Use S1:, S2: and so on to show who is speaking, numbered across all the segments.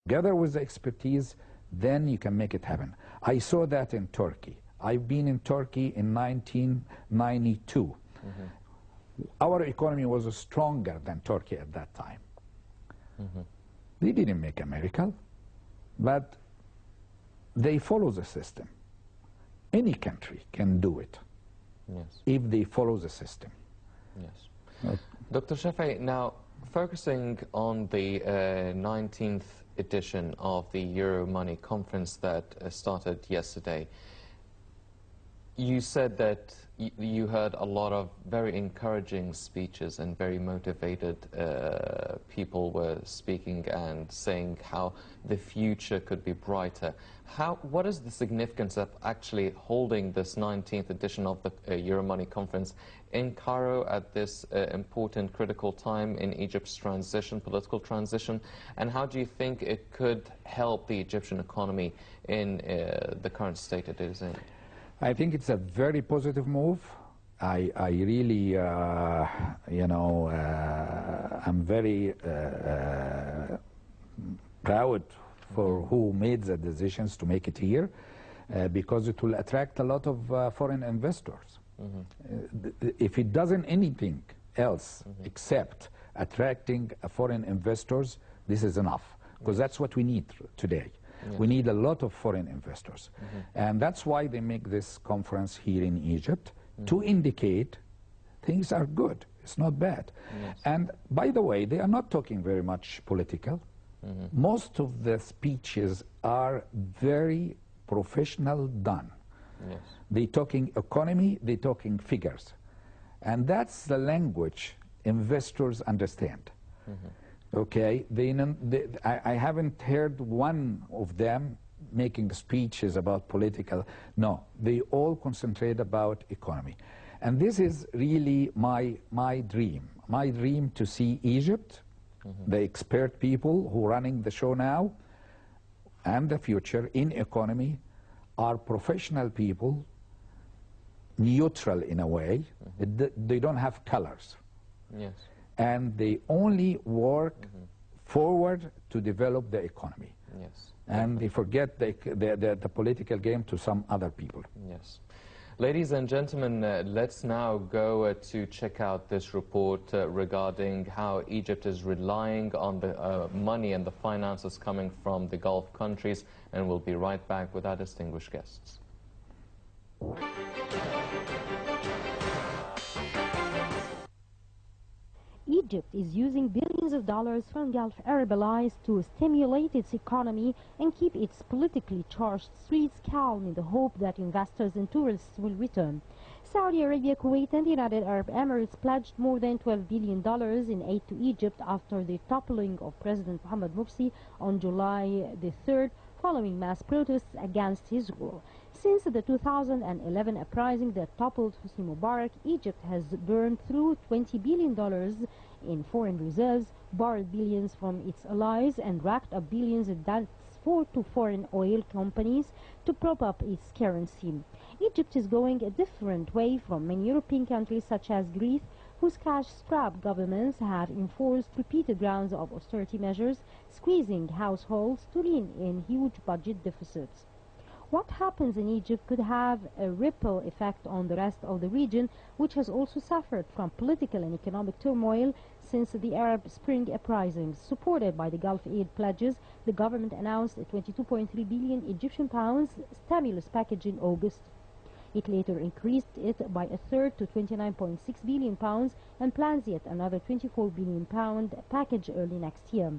S1: together with the expertise, then you can make it happen. I saw that in Turkey. I've been in Turkey in 1992. Our economy was stronger than Turkey at that time. They didn't make a miracle, but they follow the system. Any country can do it if they follow the system.
S2: Yes. Dr. Shafii, now focusing on the 19th edition of the Euro Money Conference that started yesterday, you said that you heard a lot of very encouraging speeches and very motivated people were speaking and saying how the future could be brighter. What is the significance of actually holding this 19th edition of the Euro Money Conference in Cairo at this important critical time in Egypt's transition, political transition, and how do you think it could help the Egyptian economy in the current state it is in?
S1: I think it's a very positive move. I really, I'm very proud for who made the decisions to make it here, because it will attract a lot of foreign investors. If it doesn't anything else except attracting foreign investors, this is enough, because that's what we need today. We need a lot of foreign investors. And that's why they make this conference here in Egypt, to indicate things are good, it's not bad. And by the way, they are not talking very much political. Most of the speeches are very professional done. They're talking economy, they're talking figures. And that's the language investors understand. Okay, I haven't heard one of them making speeches about political. No, they all concentrate about economy. And this is really my dream to see Egypt, the expert people who are running the show now and the future in economy are professional people, neutral in a way. They don't have colors. And they only work forward to develop the economy. And they forget the political game to some other people.
S2: Ladies and gentlemen, let's now go to check out this report regarding how Egypt is relying on the money and the finances coming from the Gulf countries, and we'll be right back with our distinguished guests.
S3: Egypt is using billions of dollars from Gulf Arab allies to stimulate its economy and keep its politically charged streets calm in the hope that investors and tourists will return. Saudi Arabia, Kuwait and the United Arab Emirates pledged more than $12 billion in aid to Egypt after the toppling of President Mohamed Morsi on July the 3rd, following mass protests against his rule. Since the 2011 uprising that toppled Hosni Mubarak, Egypt has burned through $20 billion in foreign reserves, borrowed billions from its allies, and racked up billions in debts to foreign oil companies to prop up its currency. Egypt is going a different way from many European countries such as Greece, whose cash-strapped governments have enforced repeated rounds of austerity measures, squeezing households to rein in huge budget deficits. What happens in Egypt could have a ripple effect on the rest of the region, which has also suffered from political and economic turmoil since the Arab Spring uprisings. Supported by the Gulf aid pledges, the government announced a 22.3 billion Egyptian pounds stimulus package in August. It later increased it by a third to 29.6 billion pounds and plans yet another 24 billion pound package early next year.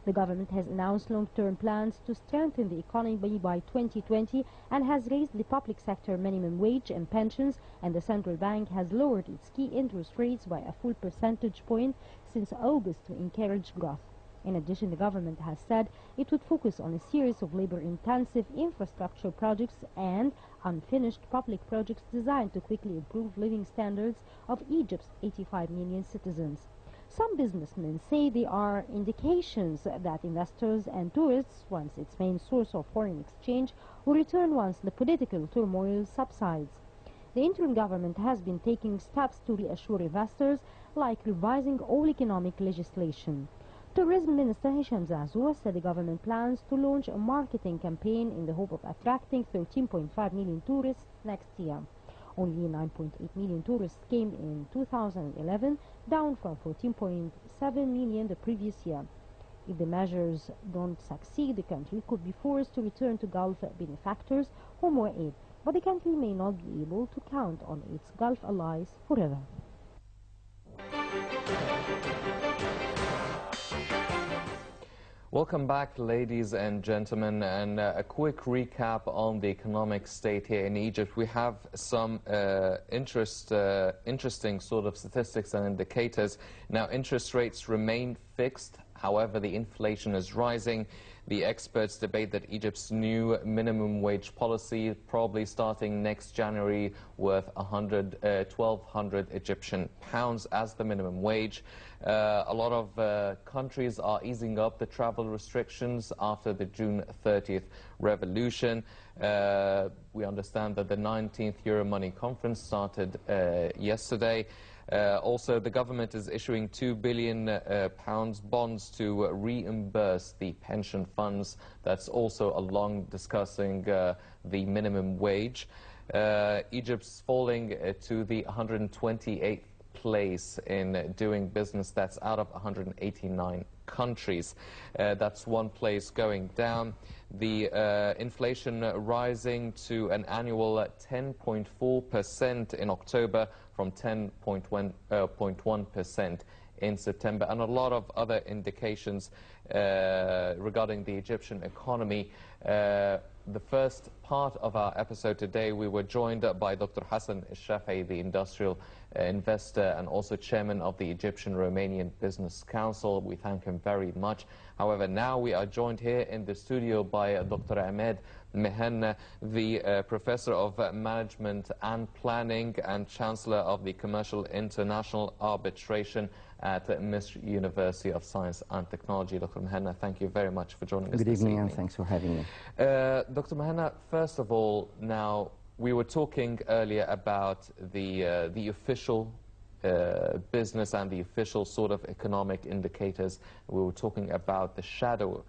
S3: The government has announced long-term plans to strengthen the economy by 2020 and has raised the public sector minimum wage and pensions, and the central bank has lowered its key interest rates by a full percentage point since August to encourage growth. In addition, the government has said it would focus on a series of labor-intensive infrastructure projects and unfinished public projects designed to quickly improve living standards of Egypt's 85 million citizens. Some businessmen say there are indications that investors and tourists, once its main source of foreign exchange, will return once the political turmoil subsides. The interim government has been taking steps to reassure investors, like revising all economic legislation. Tourism Minister H.M. said the government plans to launch a marketing campaign in the hope of attracting 13.5 million tourists next year. Only 9.8 million tourists came in 2011, down from 14.7 million the previous year. If the measures don't succeed, the country could be forced to return to Gulf benefactors for more aid, but the country may not be able to count on its Gulf allies forever.
S2: Welcome back, ladies and gentlemen, and a quick recap on the economic state here in Egypt. We have some interesting sort of statistics and indicators. Now, interest rates remain fixed. However, the inflation is rising. The experts debate that Egypt's new minimum wage policy, probably starting next January, worth 1,200 Egyptian pounds as the minimum wage. A lot of countries are easing up the travel restrictions after the June 30th revolution. We understand that the 19th Euro Money Conference started yesterday. Also, the government is issuing £2 billion bonds to reimburse the pension funds. That's also along discussing the minimum wage. Egypt's falling to the 128th place in doing business. That's out of 189 countries. That's one place going down. The inflation rising to an annual 10.4% in October from 10.1% in September, and a lot of other indications regarding the Egyptian economy. The first part of our episode today, we were joined by Dr. Hassan Al-Shafei, the industrial investor and also chairman of the Egyptian-Romanian Business Council. We thank him very much. However, now we are joined here in the studio by Dr. Ahmed Mehena, the Professor of Management and Planning and Chancellor of the Commercial International Arbitration at Misr University of Science and Technology. Dr. Mehena, thank you very much for joining us this evening.
S4: Good evening, and thanks for having me.
S2: Dr. Mehena, first of all, now, we were talking earlier about the official business and the official sort of economic indicators. We were talking about the shadow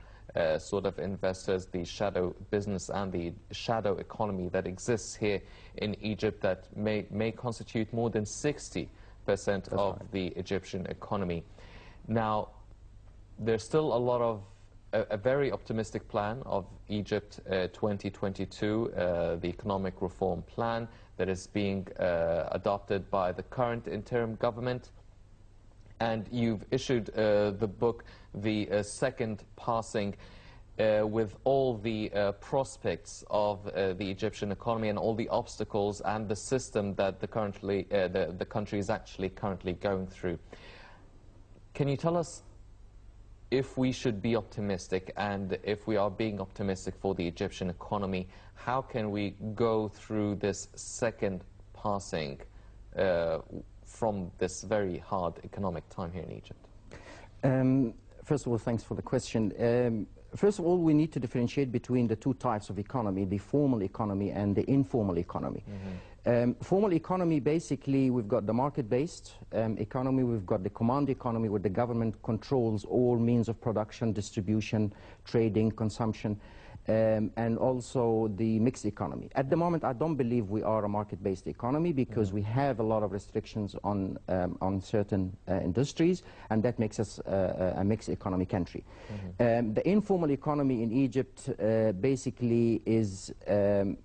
S2: sort of investors, the shadow business and the shadow economy that exists here in Egypt that may constitute more than 60% of the Egyptian economy. Now, there's still a lot of a very optimistic plan of Egypt 2022, the economic reform plan that is being adopted by the current interim government. And you've issued the book, The Second Passing, with all the prospects of the Egyptian economy and all the obstacles and the system that the country is actually currently going through. Can you tell us if we should be optimistic, and if we are being optimistic for the Egyptian economy, how can we go through this second passing from this very hard economic time here in Egypt?
S4: First of all, thanks for the question. First of all, we need to differentiate between the two types of economy, the formal economy and the informal economy. Formal economy, basically, we've got the market-based economy, we've got the command economy, where the government controls all means of production, distribution, trading, consumption, and also the mixed economy. At the moment, I don't believe we are a market-based economy, because we have a lot of restrictions on certain industries, and that makes us a mixed economy country. The informal economy in Egypt basically is an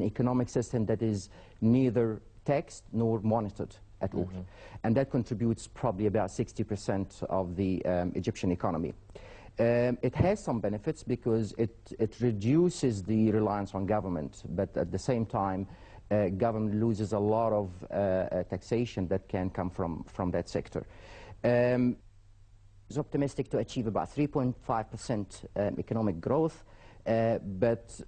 S4: economic system that is neither taxed nor monitored at all. And that contributes probably about 60% of the Egyptian economy. It has some benefits because it reduces the reliance on government, but at the same time, government loses a lot of taxation that can come from that sector. It's optimistic to achieve about 3.5% economic growth, but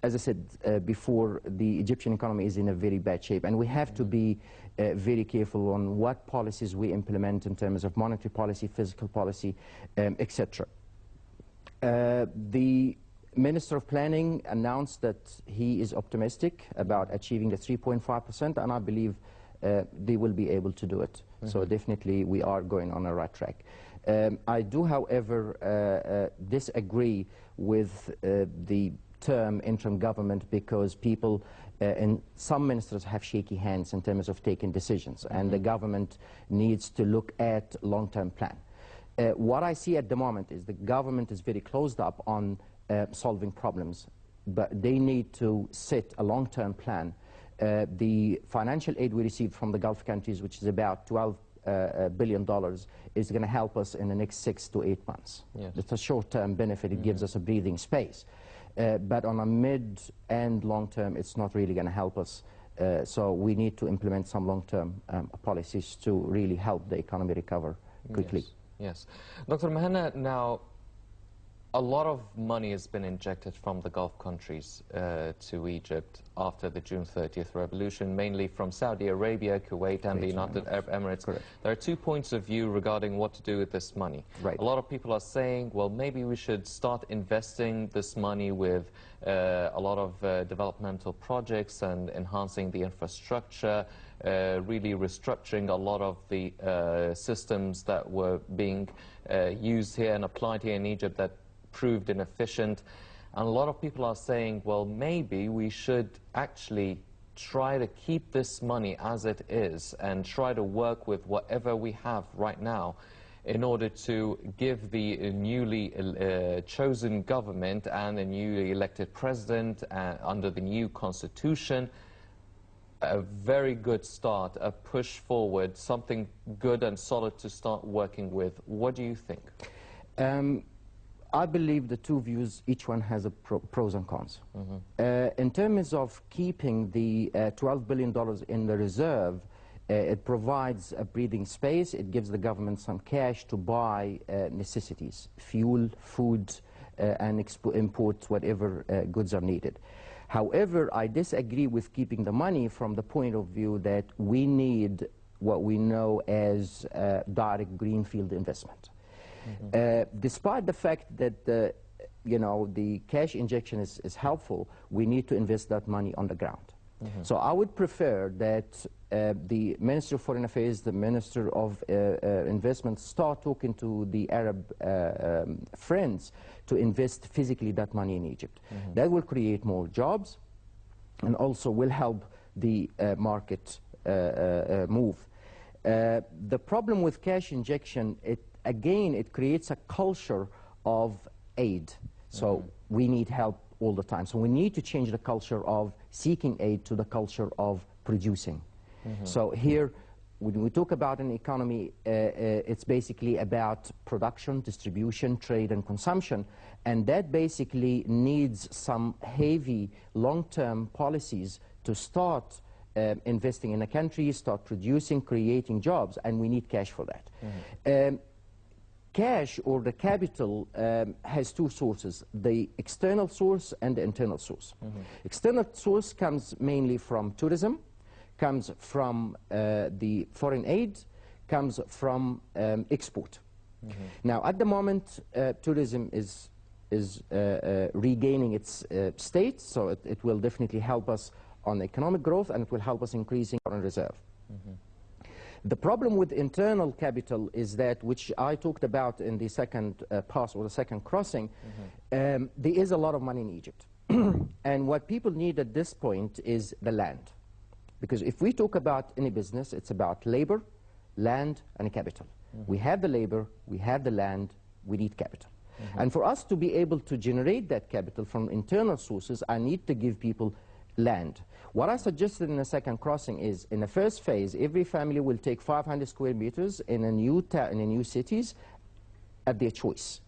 S4: as I said before, the Egyptian economy is in a very bad shape, and we have to be very careful on what policies we implement in terms of monetary policy, fiscal policy, etc. The Minister of Planning announced that he is optimistic about achieving the 3.5%, and I believe they will be able to do it. So definitely we are going on the right track. I do, however, disagree with the term interim government, because people and some ministers have shaky hands in terms of taking decisions, and the government needs to look at long-term plan. What I see at the moment is the government is very closed up on solving problems, but they need to set a long-term plan. The financial aid we received from the Gulf countries, which is about $12 billion, is going to help us in the next 6 to 8 months.
S2: Yes.
S4: It's a short-term benefit. It gives us a breathing space. But on a mid and long term, it's not really going to help us. So we need to implement some long-term policies to really help the economy recover quickly.
S2: Yes. Dr. Mehna, now a lot of money has been injected from the Gulf countries to Egypt after the June 30th revolution, mainly from Saudi Arabia, Kuwait, and the United Arab Emirates.
S4: Correct.
S2: There are 2 points of view regarding what to do with this money.
S4: Right.
S2: A lot of people are saying, well, maybe we should start investing this money with a lot of developmental projects and enhancing the infrastructure, really restructuring a lot of the systems that were being used here and applied here in Egypt that proved inefficient. And a lot of people are saying, well, maybe we should actually try to keep this money as it is and try to work with whatever we have right now in order to give the newly chosen government and the newly elected president under the new constitution a very good start, a push forward, something good and solid to start working with. What do you think?
S4: I believe the two views, each one has a pros and cons. In terms of keeping the $12 billion in the reserve, it provides a breathing space. It gives the government some cash to buy necessities, fuel, food, and import whatever goods are needed. However, I disagree with keeping the money from the point of view that we need what we know as direct greenfield investment. Despite the fact that the cash injection is helpful, we need to invest that money on the ground. So I would prefer that the Minister of Foreign Affairs, the Minister of Investment, start talking to the Arab friends to invest physically that money in Egypt. That will create more jobs and also will help the market move. The problem with cash injection, again, it creates a culture of aid. So we need help all the time. So we need to change the culture of seeking aid to the culture of producing. So here, when we talk about an economy, it's basically about production, distribution, trade, and consumption. And that basically needs some heavy, long-term policies to start investing in a country, start producing, creating jobs, and we need cash for that. Cash, or the capital, has two sources, the external source and the internal source. External source comes mainly from tourism, comes from the foreign aid, comes from export. Now, at the moment, tourism is regaining its state, so it will definitely help us on economic growth, and it will help us increasing foreign reserve. The problem with internal capital is that, which I talked about in the second pass or the second crossing, there is a lot of money in Egypt. And what people need at this point is the land. Because if we talk about any business, it's about labor, land, and capital. We have the labor, we have the land, we need capital. And for us to be able to generate that capital from internal sources, I need to give people land. What I suggested in the second crossing is, in the first phase, every family will take 500 square meters in a new cities at their choice.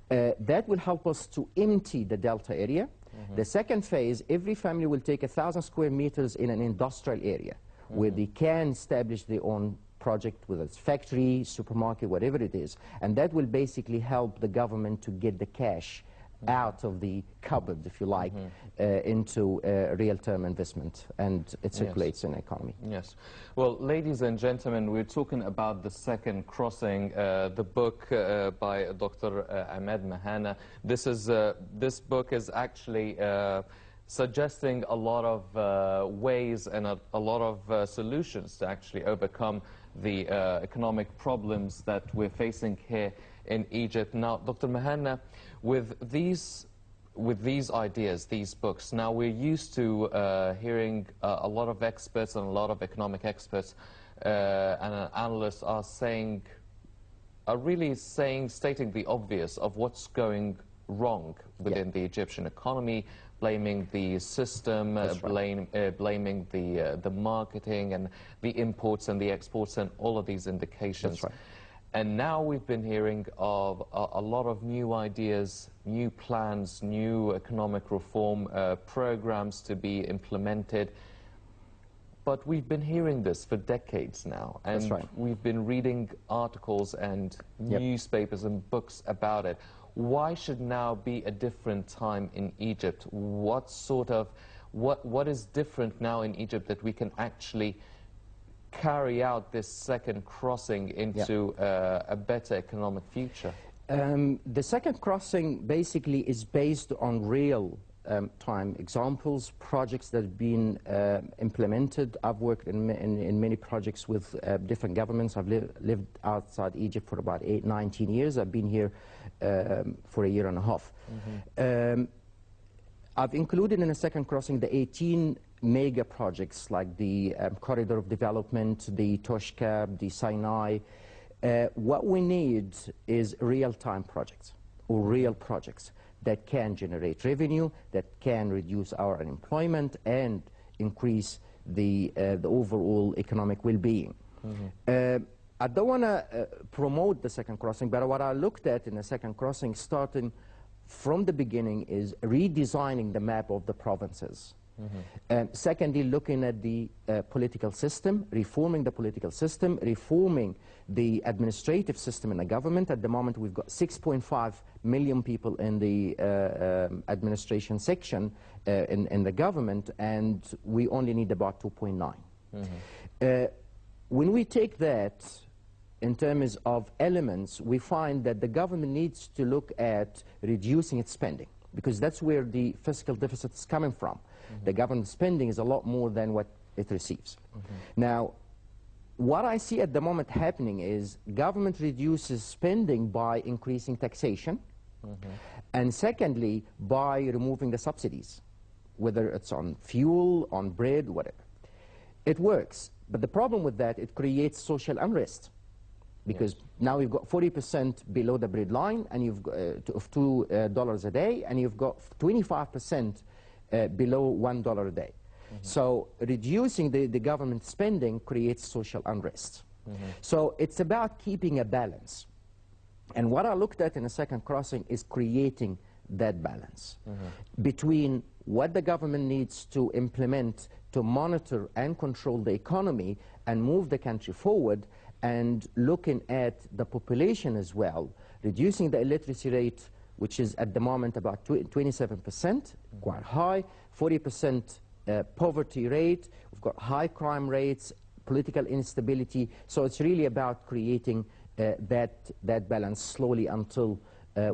S4: That will help us to empty the Delta area. The second phase, every family will take 1,000 square meters in an industrial area where they can establish their own project, whether it's factory, supermarket, whatever it is. And that will basically help the government to get the cash out of the cupboard, if you like, into real-term investment, and it circulates in the economy.
S2: Yes. Well, ladies and gentlemen, we're talking about the second crossing, the book by Dr. Ahmed Mehna. This book is actually suggesting a lot of ways and a lot of solutions to actually overcome the economic problems that we're facing here in Egypt. Now, Dr. Mehana, with these ideas, these books, now we're used to hearing a lot of experts and a lot of economic experts and analysts are really stating the obvious of what's going wrong within the Egyptian economy, blaming the system, blaming the marketing and the imports and the exports and all of these indications.
S4: That's right.
S2: And now we've been hearing of a lot of new ideas, new plans, new economic reform programs to be implemented. But we've been hearing this for decades now, and
S4: That's right.
S2: we've been reading articles and newspapers and books about it. Why should now be a different time in Egypt? What is different now in Egypt that we can actually carry out this second crossing into a better economic future?
S4: The second crossing basically is based on real time examples, projects that have been implemented. I've worked in many projects with different governments. I've lived outside Egypt for about 19 years. I've been here for a year and a half. I've included in the second crossing the 18 mega projects like the Corridor of Development, the Toshka, the Sinai. What we need is real-time projects or real projects that can generate revenue, that can reduce our unemployment and increase the overall economic well-being. I don't want to promote the second crossing, but what I looked at in the second crossing, starting from the beginning, is redesigning the map of the provinces. Secondly, looking at the political system, reforming the political system, reforming the administrative system in the government. At the moment, we've got 6.5 million people in the administration section in the government, and we only need about 2.9. When we take that in terms of elements, we find that the government needs to look at reducing its spending, because that's where the fiscal deficit is coming from. The government spending is a lot more than what it receives. Now, what I see at the moment happening is government reduces spending by increasing taxation, and secondly, by removing the subsidies, whether it's on fuel, on bread, whatever. It works, but the problem with that, it creates social unrest. Because now you've got 40% below the breadline, and you've got of $2 a day, and you've got 25% below $1 a day. So reducing the government spending creates social unrest. So it's about keeping a balance. And what I looked at in the second crossing is creating that balance between what the government needs to implement to monitor and control the economy and move the country forward, and looking at the population as well, reducing the illiteracy rate, which is at the moment about 27%, quite high, 40% poverty rate, we've got high crime rates, political instability. So it's really about creating that balance slowly until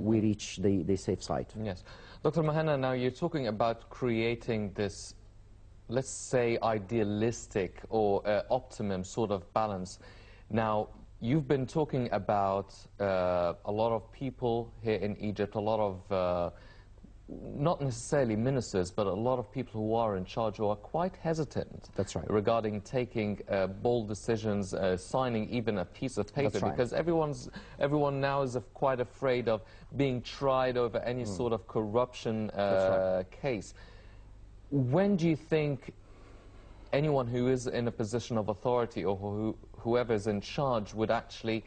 S4: we reach the safe side.
S2: Yes. Dr. Mehana, now you're talking about creating this, let's say, idealistic or optimum sort of balance. Now, you've been talking about a lot of people here in Egypt, a lot of, not necessarily ministers, but a lot of people who are in charge who are quite hesitant.
S4: That's right.
S2: Regarding taking bold decisions, signing even a piece of paper.
S4: That's right.
S2: Because everyone now is quite afraid of being tried over any sort of corruption case. When do you think anyone who is in a position of authority, or whoever is in charge, would actually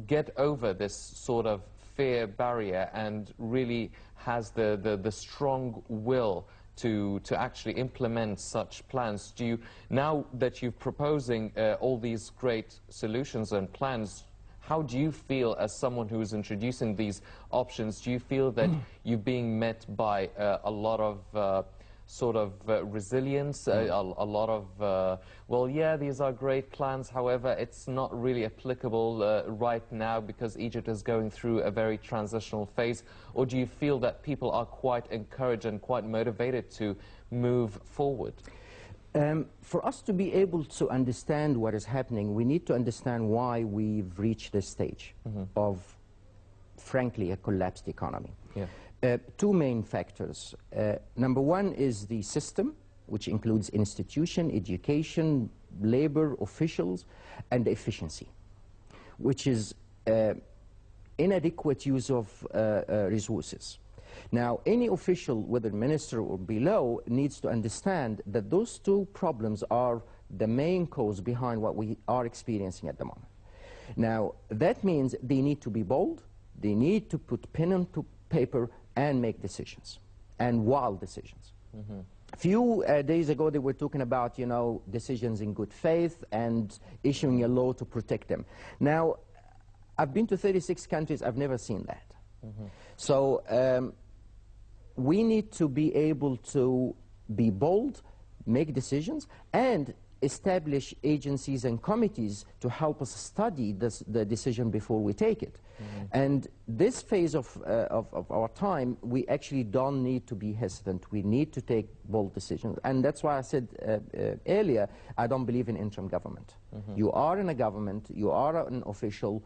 S2: get over this sort of fear barrier and really has the strong will to actually implement such plans? Do you, now that you're proposing all these great solutions and plans, how do you feel as someone who is introducing these options? Do you feel that you're being met by a lot of sort of resilience, a lot of, well, yeah, these are great plans, however, it's not really applicable right now because Egypt is going through a very transitional phase? Or do you feel that people are quite encouraged and quite motivated to move forward?
S4: For us to be able to understand what is happening, we need to understand why we've reached this stage of, frankly, a collapsed economy. Yeah. Two main factors. Number one is the system, which includes institution, education, labor, officials, and efficiency, which is inadequate use of resources. Now, any official, whether minister or below, needs to understand that those two problems are the main cause behind what we are experiencing at the moment. Now, that means they need to be bold, they need to put pen on paper and make decisions, and wild decisions. A few days ago, they were talking about, you know, decisions in good faith and issuing a law to protect them. Now, I've been to 36 countries, I've never seen that. So we need to be able to be bold, make decisions, and establish agencies and committees to help us study the decision before we take it. And this phase of our time, we actually don't need to be hesitant. We need to take bold decisions. And that's why I said earlier, I don't believe in interim government. You are in a government, you are an official,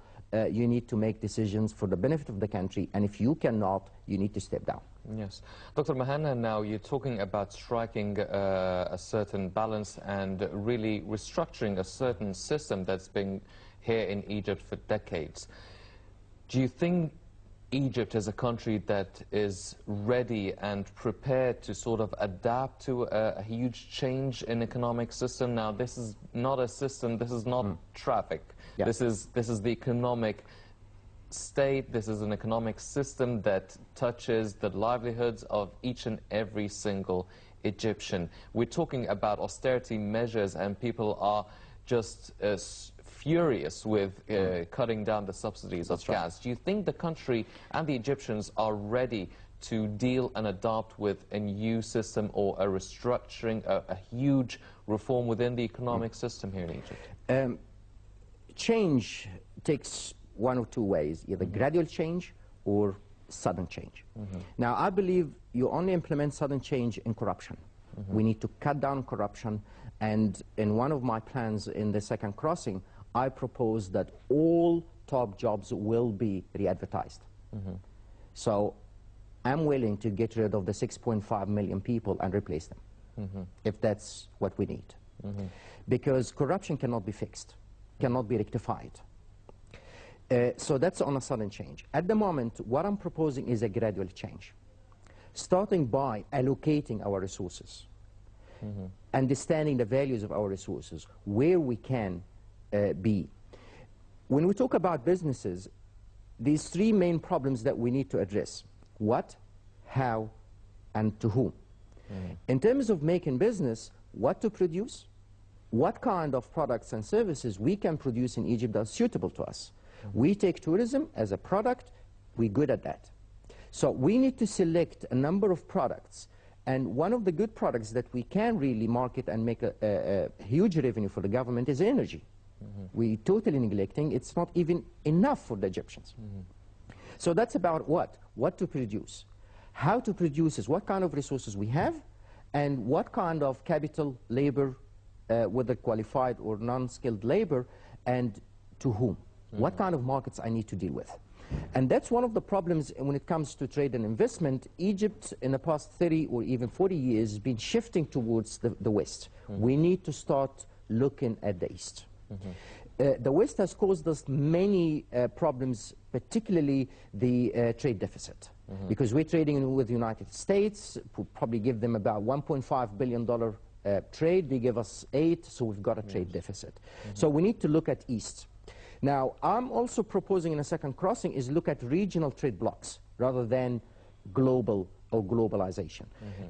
S4: you need to make decisions for the benefit of the country, and if you cannot, you need to step down.
S2: Yes. Dr. Mehana, now you're talking about striking a certain balance and really restructuring a certain system that's been here in Egypt for decades. Do you think Egypt is a country that is ready and prepared to sort of adapt to a huge change in economic system? Now, this is not a system, this is not traffic. Yeah. This is the economic state, this is an economic system that touches the livelihoods of each and every single Egyptian. We're talking about austerity measures and people are just furious with cutting down the subsidies of gas. Do you think the country and the Egyptians are ready to deal and adopt with a new system or a restructuring, a huge reform within the economic system here in Egypt?
S4: Change takes one of two ways, either gradual change or sudden change. Now, I believe you only implement sudden change in corruption. We need to cut down corruption, and in one of my plans in the second crossing, I propose that all top jobs will be re-advertised. So I'm willing to get rid of the 6.5 million people and replace them, if that's what we need. Because corruption cannot be fixed, cannot be rectified. So that's on a sudden change. At the moment, what I'm proposing is a gradual change, starting by allocating our resources, understanding the values of our resources, where we can be. When we talk about businesses, these three main problems that we need to address: what, how, and to whom. In terms of making business, what to produce, what kind of products and services we can produce in Egypt that are suitable to us. We take tourism as a product, we're good at that. So we need to select a number of products, and one of the good products that we can really market and make a huge revenue for the government is energy. We're totally neglecting, it's not even enough for the Egyptians. So that's about what to produce. How to produce is what kind of resources we have, and what kind of capital, labor, whether qualified or non-skilled labor, and to whom. What kind of markets I need to deal with. And that's one of the problems when it comes to trade and investment. Egypt, in the past 30 or even 40 years, has been shifting towards the West. We need to start looking at the East. The West has caused us many problems, particularly the trade deficit. Because we're trading with the United States, we'll probably give them about $1.5 billion trade, they give us 8, so we've got a trade deficit. So we need to look at East. Now, I'm also proposing in a second crossing is look at regional trade blocks rather than global or globalization.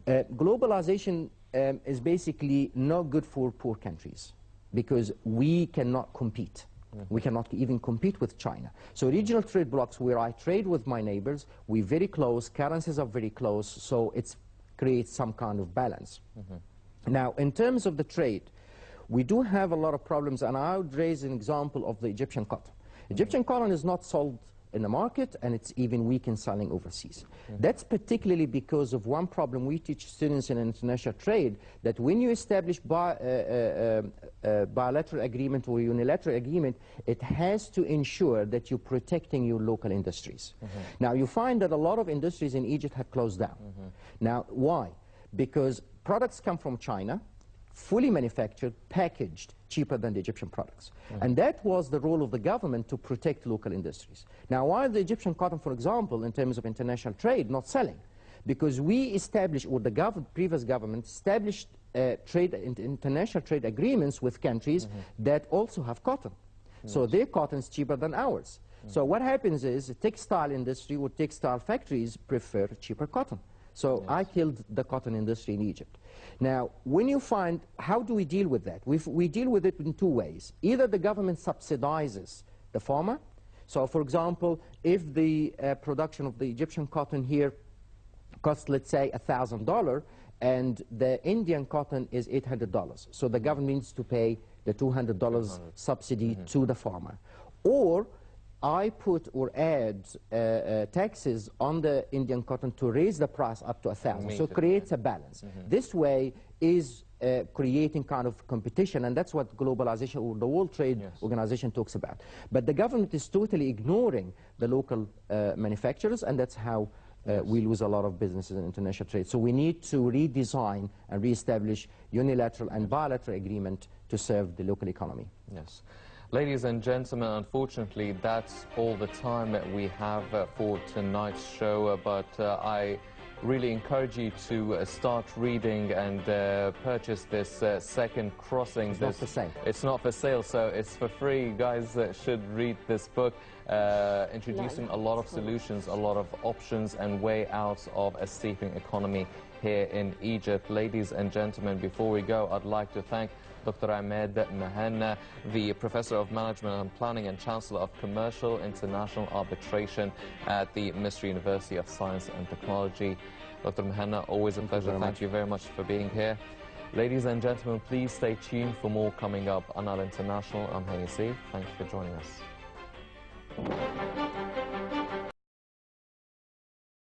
S4: Globalization is basically not good for poor countries because we cannot compete. We cannot even compete with China. So regional trade blocks where I trade with my neighbors, we're very close, currencies are very close, so it creates some kind of balance. Now, in terms of the trade, we do have a lot of problems, and I would raise an example of the Egyptian cotton. Egyptian cotton is not sold in the market, and it's even weak in selling overseas. That's particularly because of one problem we teach students in international trade, that when you establish bilateral agreement or unilateral agreement, it has to ensure that you're protecting your local industries. Now, you find that a lot of industries in Egypt have closed down. Now, why? Because products come from China, fully manufactured, packaged, cheaper than the Egyptian products. And that was the role of the government to protect local industries. Now, why the Egyptian cotton, for example, in terms of international trade, not selling? Because we established, or the previous government established international trade agreements with countries that also have cotton. So their cotton is cheaper than ours. So what happens is the textile industry or textile factories prefer cheaper cotton. So I killed the cotton industry in Egypt. Now, when you find, how do we deal with that? We deal with it in two ways. Either the government subsidizes the farmer. So, for example, if the production of the Egyptian cotton here costs, let's say, $1,000, and the Indian cotton is $800. So the government needs to pay the $200 subsidy to the farmer. Or I put or add taxes on the Indian cotton to raise the price up to 1,000. So it creates a balance. This way is creating kind of competition, and that's what globalization or the World Trade Organization talks about. But the government is totally ignoring the local manufacturers, and that's how we lose a lot of businesses in international trade. So we need to redesign and reestablish unilateral and bilateral agreement to serve the local economy.
S2: Yes. Ladies and gentlemen, unfortunately, that's all the time that we have for tonight's show, but I really encourage you to start reading and purchase this Second Crossing.
S4: It's not for sale.
S2: It's not for sale, so it's for free. You guys should read this book, introducing a lot of solutions, a lot of options and way out of a steeping economy here in Egypt. Ladies and gentlemen, before we go, I'd like to thank Dr. Ahmed Mehna, the Professor of Management and Planning and Chancellor of Commercial International Arbitration at the Misri University of Science and Technology. Dr. Mehna, always a pleasure. Thank you very much for being here. Ladies and gentlemen, please stay tuned for more coming up on Al International. I'm Hayesi. Thank you for joining us.